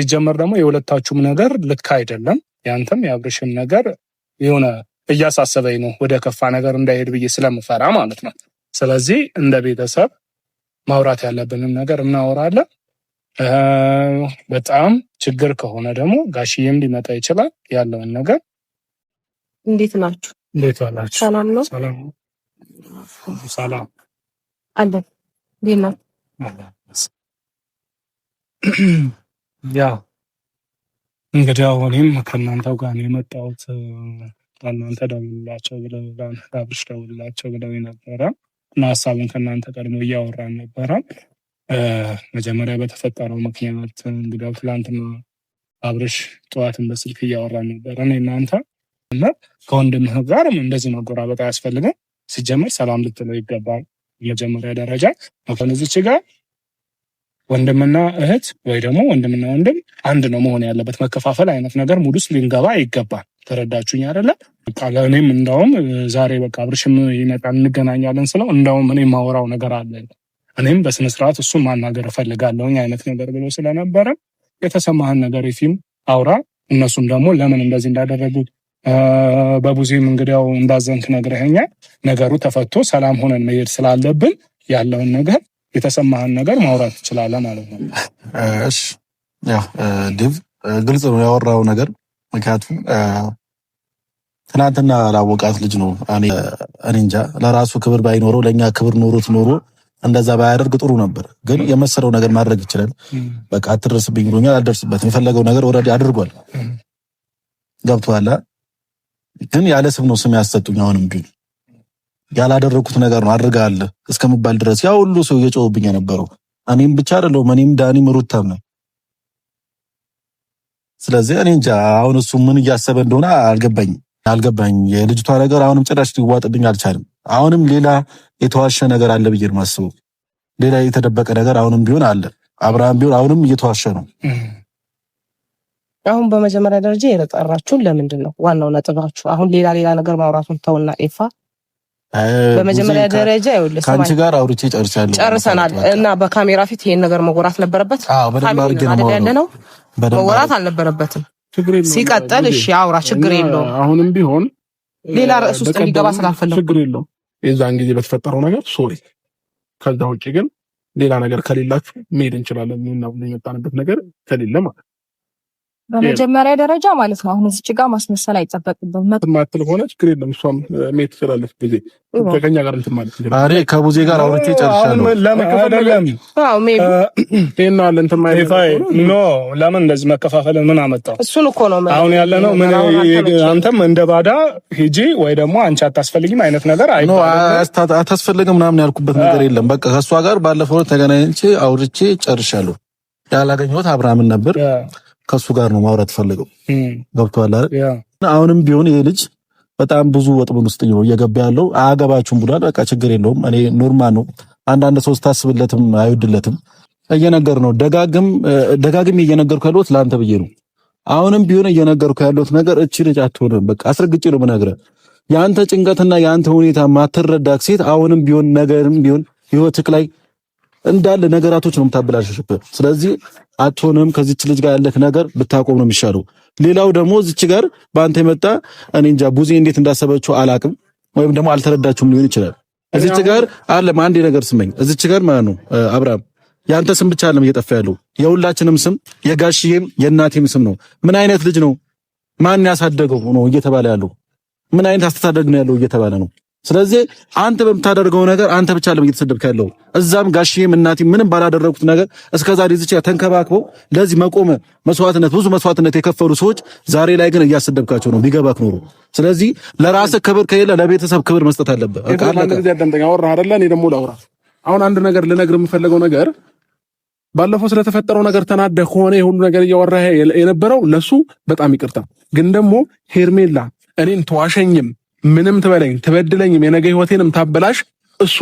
ሲጀመር ደግሞ የሁለታችሁም ነገር ልክ አይደለም። ያንተም የአብርሽም ነገር የሆነ እያሳሰበኝ ነው ወደ ከፋ ነገር እንዳይሄድ ብዬ ስለምፈራ ማለት ነው። ስለዚህ እንደ ቤተሰብ ማውራት ያለብንን ነገር እናወራለን። በጣም ችግር ከሆነ ደግሞ ጋሽዬም ሊመጣ ይችላል። ያለውን ነገር እንዴት ናችሁ? እንዴት ዋላችሁ? ሰላም ነው? ሰላም አለ። እንዴት ነው? ያ እንግዲህ አሁንም ከእናንተው ጋር ነው የመጣሁት። እናንተ ደውላቸው ብለው አብርሽ ደውላቸው ብለው ነበረ እና ሀሳቡን ከእናንተ ቀድሞ እያወራን ነበረ። መጀመሪያ በተፈጠረው ምክንያት እንግዲህ ትላንትና አብርሽ ጠዋትን በስልክ እያወራን ነበረ እኔ እናንተ እና ከወንድምህ ጋርም እንደዚህ መጎራበጥ አያስፈልግም። ሲጀመር ሰላም ልትለው ይገባል። የመጀመሪያ ደረጃ እንኳን እዚች ጋር ወንድምና እህት ወይ ደግሞ ወንድምና ወንድም አንድ ነው መሆን ያለበት። መከፋፈል አይነት ነገር ሙድ ውስጥ ሊንገባ ይገባል። ተረዳችሁኝ አይደለ? በቃ ለእኔም እንደውም ዛሬ በቃ አብርሽም ይመጣል እንገናኛለን ስለው እንደውም እኔ ማወራው ነገር አለ እኔም በስነ ስርዓት እሱን ማናገር እፈልጋለሁኝ አይነት ነገር ብሎ ስለነበረ የተሰማህን ነገር ይፊም አውራ። እነሱም ደግሞ ለምን እንደዚህ እንዳደረጉት በቡዜም እንግዲያው እንዳዘንክ ነግረኸኛል። ነገሩ ተፈቶ ሰላም ሆነን መሄድ ስላለብን ያለውን ነገር የተሰማህን ነገር ማውራት ትችላለህ ማለት ነው። እሺ ያው ዲቭ ግልጽ ነው ያወራው ነገር። ምክንያቱም ትናንትና ላወቃት ልጅ ነው። እኔ እንጃ ለራሱ ክብር ባይኖረው ለኛ ክብር ኖሮት ኖሮ እንደዛ ባያደርግ ጥሩ ነበር። ግን የመሰለው ነገር ማድረግ ይችላል። በቃ አትደርስብኝ ብሎኛል፣ አልደርስበትም። የፈለገው ነገር ኦልሬዲ አድርጓል። ገብቶሃል? ግን ያለ ስም ነው ስም ያሰጡኝ። አሁንም ግን ያላደረኩት ነገር ነው አድርጋል እስከምባል ድረስ ያ ሁሉ ሰው እየጮህብኝ የነበረው እኔም ብቻ አይደለም፣ እኔም ዳኒም ሩታም ነው። ስለዚህ እኔ እንጃ አሁን እሱ ምን እያሰበ እንደሆነ አልገባኝ። የልጅቷ ነገር አሁንም ጭራሽ ሊዋጥብኝ አልቻለም። አሁንም ሌላ የተዋሸ ነገር አለ ብዬ ነው የማስበው። ሌላ የተደበቀ ነገር አሁንም ቢሆን አለ። አብርሃም ቢሆን አሁንም እየተዋሸ ነው። አሁን በመጀመሪያ ደረጃ የጠራችሁን ለምንድን ነው? ዋናው ነጥባችሁ አሁን ሌላ ነገር ማውራቱን ተውና ኤፋ በመጀመሪያ ደረጃ ይኸውልህ ካንቺ ጋር አውርቼ ጨርሰናል እና በካሜራ ፊት ይሄን ነገር መጎራት ነበረበት። በደንብ አድርጌ ነው መጎራት አልነበረበትም። ሲቀጥል እሺ አውራ፣ ችግር የለውም። አሁንም ቢሆን ሌላ ርዕስ ውስጥ እንዲገባ ስላልፈለኩ ችግር የለውም። የዛን ጊዜ በተፈጠረው ነገር ሶሪ። ከዛ ውጪ ግን ሌላ ነገር ከሌላችሁ መሄድ እንችላለን። እና የመጣንበት ነገር ከሌለ ማለት በመጀመሪያ ደረጃ ማለት ነው አሁን እዚች ጋር ማስመሰል አይጠበቅብም። ማትል ሆነ ችግር የለም። እሷም ሜት ትችላለች። ጊዜ ከኛ ጋር እንትን ማለት ነው። አሬ ከቡዜ ጋር አውርቼ ጨርሻለሁ። ለምን ይሄን አለ እንትን ማለት ኖ ለምን እንደዚህ መከፋፈል ምን አመጣው? እሱን እኮ ነው አሁን ያለ ነው። ምን አንተም እንደ ባዳ ሂጂ ወይ ደግሞ አንቺ አታስፈልጊም አይነት ነገር አይ ኖ አታስፈልግም ምናምን ያልኩበት ነገር የለም። በቃ ከሷ ጋር ባለፈው ተገናኝቼ አውርቼ ጨርሻለሁ። ያላገኘሁት አብርሃምን ነበር። ከሱ ጋር ነው ማውራት ፈልገው። ገብቷል አይደል? አሁንም ቢሆን ይሄ ልጅ በጣም ብዙ ወጥመድ ውስጥ ነው እየገባ ያለው። አያገባችሁም ብሏል። በቃ ችግር የለውም። እኔ ኖርማል ነው። አንዳንድ ሰው ስታስብለትም አይወድለትም። እየነገር ነው ደጋግም እየነገርኩ ያለሁት ለአንተ ብዬ ነው። አሁንም ቢሆን እየነገርኩ ያለሁት ነገር እቺ ልጅ አትሆንም። በቃ አስረግጬ ነው የምነግርህ። ያንተ ጭንቀትና ያንተ ሁኔታ ማትረዳክ ሴት አሁንም ቢሆን ነገርም ቢሆን ህይወትክ ላይ እንዳለ ነገራቶች ነው የምታበላሽብህ። ስለዚህ አትሆንም። ከዚች ልጅ ጋር ያለህ ነገር ብታቆም ነው የሚሻለው። ሌላው ደግሞ እዚች ጋር በአንተ የመጣ እኔ እንጃ ቡዜ እንዴት እንዳሰበችው አላቅም፣ ወይም ደግሞ አልተረዳችሁም ሊሆን ይችላል። እዚች ጋር አለ አንዴ ነገር ስመኝ እዚች ጋር ማለት ነው አብርሃም ያንተ ስም ብቻ አይደለም እየጠፋ ያለው የሁላችንም ስም የጋሽዬም የእናቴም ስም ነው። ምን አይነት ልጅ ነው ማን ያሳደገው ነው እየተባለ ያለው? ምን አይነት አስተዳደግ ነው ያለው እየተባለ ነው። ስለዚህ አንተ በምታደርገው ነገር አንተ ብቻ አይደለም እየተሰደብክ ያለው። እዛም ጋሽዬም እናቴም ምንም ባላደረጉት ነገር እስከዛሬ እዚች ተንከባክበው ለዚህ መቆመ ብዙ መስዋዕትነት የከፈሉ ሰዎች ዛሬ ላይ ግን እያሰደብካቸው ነው ቢገባክ ኖሮ። ስለዚህ ለራስህ ክብር ከሌለ ለቤተሰብ ክብር መስጠት አለብህ። አንድ ጊዜ አዳምጠኝ። አወራህ አይደለ? እኔ ደግሞ ላውራ። አሁን አንድ ነገር ልነግር የምፈልገው ነገር ባለፈው ስለተፈጠረው ነገር ተናደህ ከሆነ የሁሉ ነገር እያወራህ የነበረው ለሱ በጣም ይቅርታ። ግን ደግሞ ሄርሜላ እኔን ተዋሸኝም ምንም ትበለኝ ትበድለኝም የነገ ህይወቴንም ታበላሽ እሱ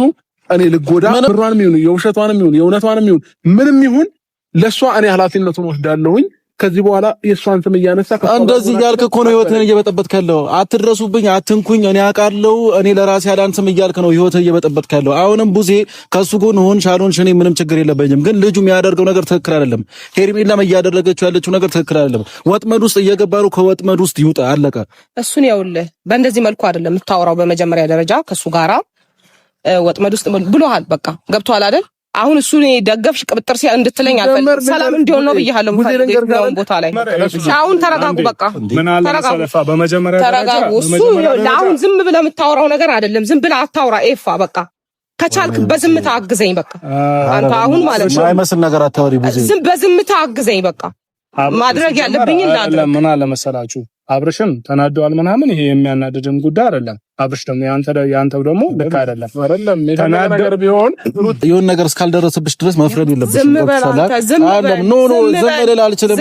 እኔ ልጎዳ ምሯንም ይሁን የውሸቷንም ይሁን የእውነቷንም ይሁን ምንም ይሁን ለሷ እኔ ኃላፊነቱን ወስዳለሁኝ። ከዚህ በኋላ የእሷን ስም እያነሳ እንደዚህ እያልክ እኮ ነው ህይወትህን እየበጠበጥክ ያለው። አትድረሱብኝ፣ አትንኩኝ፣ እኔ አውቃለሁ፣ እኔ ለራሴ አላንስም እያልክ ነው ህይወትህን እየበጠበጥክ ያለው። አሁንም ቡዜ ከሱ ጎን ሆን ሻሎንሽ እኔ ምንም ችግር የለብኝም፣ ግን ልጁ የሚያደርገው ነገር ትክክል አይደለም። ሄርሜላም እያደረገችው ያለችው ነገር ትክክል አይደለም። ወጥመድ ውስጥ እየገባ ነው፣ ከወጥመድ ውስጥ ይውጣ፣ አለቀ። እሱን ያውልህ በእንደዚህ መልኩ አይደለም የምታወራው። በመጀመሪያ ደረጃ ከሱ ጋራ ወጥመድ ውስጥ ብሎሃል፣ በቃ ገብቶሃል አይደል? አሁን እሱ ነው ደገፍሽ ቅብጥር ሲያ እንድትለኝ አልፈልግም። ሰላም እንዲሆን ነው ብያለሁ። ሙዚየም ቦታ ላይ አሁን ተረጋጉ፣ በቃ ተረጋጉ። በመጀመሪያ ተረጋጉ። እሱ አሁን ዝም ብለህ የምታወራው ነገር አይደለም። ዝም ብለህ አታውራ ኤፋ። በቃ ከቻልክ በዝምታ አግዘኝ። በቃ አንተ አሁን ማለት ነው አይመስል ነገር አታወሪ። በዝምታ አግዘኝ። በቃ ማድረግ ያለብኝ ላድርግ። ምን አለ መሰላችሁ አብርሽም ተናደዋል ምናምን፣ ይሄ የሚያናድድም ጉዳይ አይደለም። አብርሽ ደግሞ ያንተው ደግሞ ልክ አይደለም። ነገር ቢሆን የሆነ ነገር እስካልደረሰብሽ ድረስ መፍረድ የለብሽም። ዝም በላት። ዝም በለኝ አልችልም።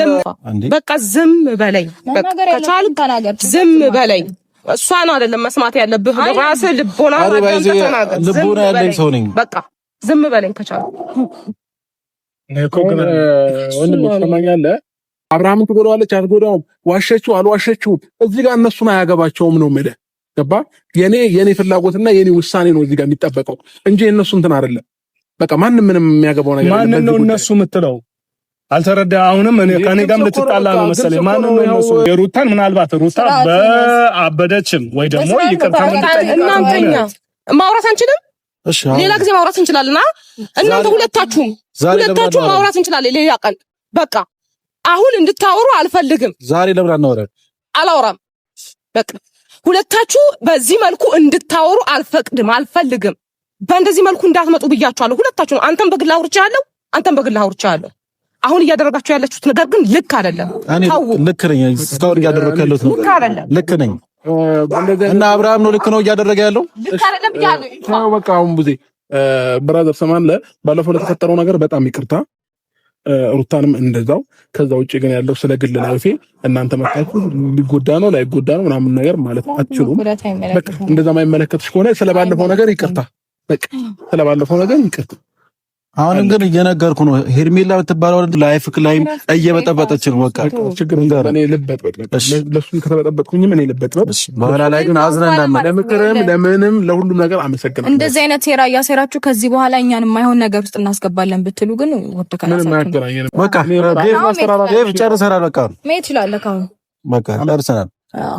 በቃ ዝም በለኝ። በቃ ከቻልክ ዝም በለኝ። እሷን አይደለም መስማት ያለብህ፣ ራስህ ልቦና ተናገር። ልቦና ያለኝ ሰው ነኝ። በቃ ዝም በለኝ ከቻልክ። ወንድም ተሰማኛለህ። አብርሃምን ትጎዳዋለች አትጎዳውም፣ ዋሸችው አልዋሸችውም፣ እዚህ ጋር እነሱን አያገባቸውም ነው የምልህ። ገባ? የኔ ፍላጎትና የኔ ውሳኔ ነው እዚህ ጋር የሚጠበቀው እንጂ እነሱ እንትን አይደለም። በቃ ማንም ምንም የሚያገባው ነገር ማን ነው እነሱ የምትለው አልተረዳ። አሁንም እኔ ከኔ ጋርም ልትጣላ ነው መሰለኝ። ማን ነው እነሱ? የሩታን ምናልባት ሩታ በአበደችም ወይ ደግሞ ይቅርታ እናንተኛ ማውራት አንችልም። እሺ ሌላ ጊዜ ማውራት እንችላለን። እናንተ ሁለታችሁም ማውራት እንችላለን ሌላ ቀን። በቃ አሁን እንድታወሩ አልፈልግም። ዛሬ ለምን አናወራም? አላወራም። በቃ ሁለታችሁ በዚህ መልኩ እንድታወሩ አልፈልግም። በእንደዚህ መልኩ እንዳትመጡ ብያችኋለሁ። ሁለታችሁ አንተም በግል አውርቻለሁ፣ አንተም በግል አውርቻለሁ። አሁን እያደረጋችሁ ያላችሁት ነገር ግን ልክ አይደለም። ልክ ነኝ። እስካሁን እያደረኩ ያለሁት ነው ልክ ነኝ። እና አብርሃም ነው ልክ ነው እያደረገ ያለው ልክ አይደለም ብያለሁ። በቃ አሁን ቡዜ ብራዘር ሰማን ለባለፈው ለተፈጠረው ነገር በጣም ይቅርታ። ሩታንም እንደዛው። ከዛ ውጪ ግን ያለው ስለ ግል ላይፌ እናንተ መጣችሁ ሊጎዳ ነው ላይጎዳ ነው ምናምን ነገር ማለት አትችሉም። በቃ እንደዛ ማይመለከትሽ ከሆነ ስለባለፈው ነገር ይቅርታ። በቃ ስለባለፈው ነገር ይቅርታ። አሁንም ግን እየነገርኩ ነው ሄርሜላ የምትባለው ላይፍ ክላይም እየበጠበጠች ነው። በቃ ችግር እንደሆነ እኔ ልበጥበጥ ለሱም ከተበጠበጥኩኝም እኔ ልበጥበጥ። በኋላ ላይ ግን አዝነን እንዳመ ለምክርም ለምንም ለሁሉም ነገር አመሰግናለሁ። እንደዚህ አይነት ሴራ እያሴራችሁ ከዚህ በኋላ እኛን የማይሆን ነገር ውስጥ እናስገባለን ብትሉ ግን ወጥተከናሳችሁ በቃ ዴቭ ጨርሰናል። በቃ መሄድ ትችላለህ። ካሁን በቃ ጨርሰናል።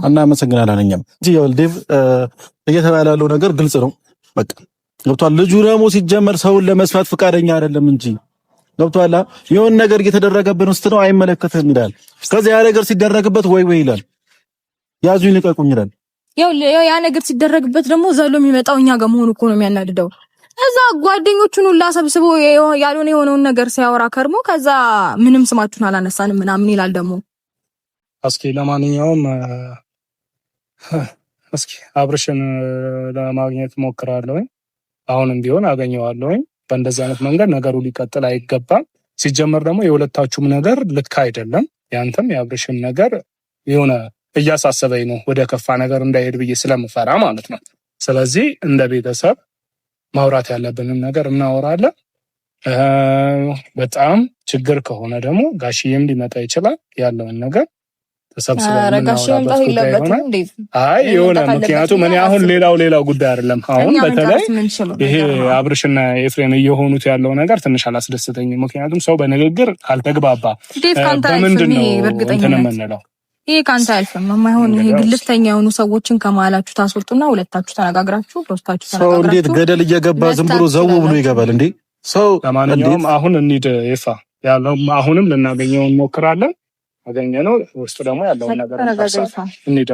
እናመሰግናለን። እኛም እንጂ ያው ዴቭ እየተባለ ያለው ነገር ግልጽ ነው። በቃ ገብቷል። ልጁ ደግሞ ሲጀመር ሰውን ለመስፋት ፍቃደኛ አይደለም እንጂ ገብቷል። የሆነ ነገር እየተደረገብን ውስጥ ነው አይመለከትም ይላል። ከዛ ያ ነገር ሲደረግበት ወይ ይላል፣ ያዙኝ ልቀቁኝ ይላል። ያ ነገር ሲደረግበት ደግሞ ዘሎ የሚመጣው እኛ ጋር መሆኑ እኮ ነው የሚያናድደው። እዛ ጓደኞቹን ሁላ ሰብስቦ ያልሆነ የሆነውን ነገር ሲያወራ ከርሞ ከዛ ምንም ስማችሁን አላነሳንም ምናምን ይላል ደግሞ። እስኪ ለማንኛውም እስኪ አብርሽን ለማግኘት ሞክራለሁ። አሁንም ቢሆን አገኘዋለሁኝ። በእንደዚህ አይነት መንገድ ነገሩ ሊቀጥል አይገባም። ሲጀመር ደግሞ የሁለታችሁም ነገር ልክ አይደለም። ያንተም የአብርሽም ነገር የሆነ እያሳሰበኝ ነው፣ ወደ ከፋ ነገር እንዳይሄድ ብዬ ስለምፈራ ማለት ነው። ስለዚህ እንደ ቤተሰብ ማውራት ያለብንን ነገር እናወራለን። በጣም ችግር ከሆነ ደግሞ ጋሽዬም ሊመጣ ይችላል ያለውን ነገር የሆነ ምክንያቱም እኔ አሁን ሌላው ጉዳይ አይደለም። አሁን በተለይ ይሄ አብርሽና ኤፍሬም እየሆኑት ያለው ነገር ትንሽ አላስደስተኝም። ምክንያቱም ሰው በንግግር ካልተግባባ በምንድን ነው እንትን የምንለው? ይሄ ካንተ አልፈም የማይሆን ይሄ ግልፍተኛ የሆኑ ሰዎችን ከመሀላችሁ ታስወጡና ሁለታችሁ ተነጋግራችሁ ሶስታችሁ ተነጋግራችሁ። ሰው እንዴት ገደል እየገባ ዝም ብሎ ዘው ብሎ ይገባል እንዴ? ሰው ለማንኛውም አሁን እንሂድ ይፋ ያለው አሁንም ልናገኘው እንሞክራለን። አገኘ ነው ውስጡ ደግሞ ያለውን ነገር እንሂድ።